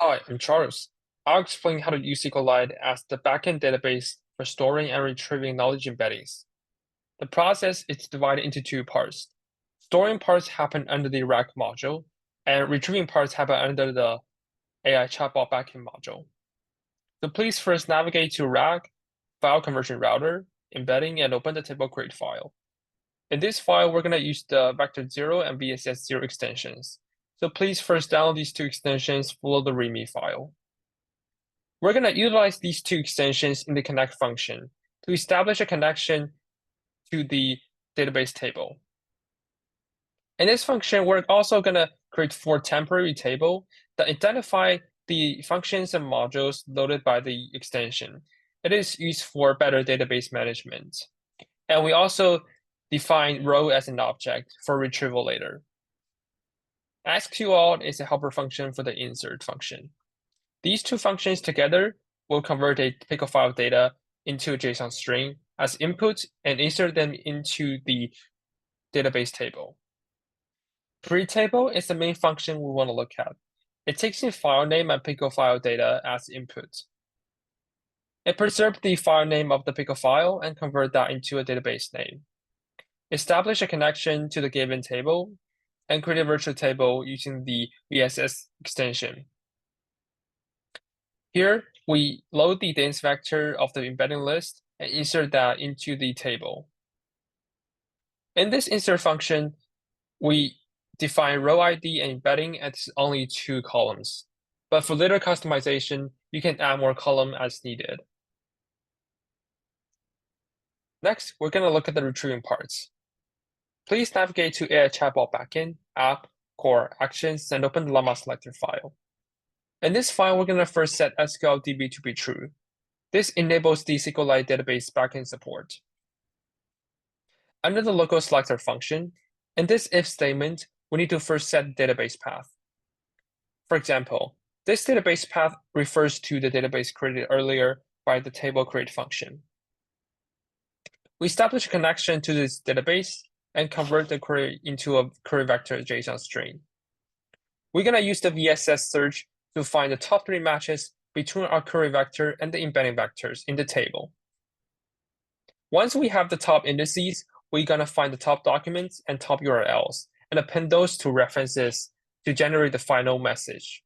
Hi, I'm Charles. I'll explain how to use SQLite as the backend database for storing and retrieving knowledge embeddings. The process is divided into two parts. Storing parts happen under the rack module, and retrieving parts happen under the AI chatbot backend module. So please first navigate to rack, file conversion router, embedding, and open the table create file. In this file, we're going to use the vector0 and VSS0 extensions. So please first download these two extensions, follow the README file. We're going to utilize these two extensions in the connect function to establish a connection to the database table. In this function, we're also going to create 4 temporary tables that identify the functions and modules loaded by the extension. It is used for better database management. And we also define row as an object for retrieval later. SQLite is a helper function for the insert function. These two functions together will convert a pickle file data into a JSON string as input and insert them into the database table. Create table is the main function we want to look at. It takes in file name and pickle file data as input. It preserves the file name of the pickle file and convert that into a database name. Establish a connection to the given table and create a virtual table using the VSS extension. Here, we load the dense vector of the embedding list and insert that into the table. In this insert function, we define row ID and embedding as only 2 columns. But for later customization, you can add more columns as needed. Next, we're going to look at the retrieving parts. Please navigate to AI Chatbot Backend, App, Core, Actions, and open the Llama selector file. In this file, we're going to first set SQLDB to be true. This enables the SQLite database backend support. Under the local selector function, in this if statement, we need to first set the database path. For example, this database path refers to the database created earlier by the table create function. We establish a connection to this database and convert the query into a query vector JSON string. We're going to use the VSS search to find the top 3 matches between our query vector and the embedding vectors in the table. Once we have the top indices, we're going to find the top documents and top URLs and append those to references to generate the final message.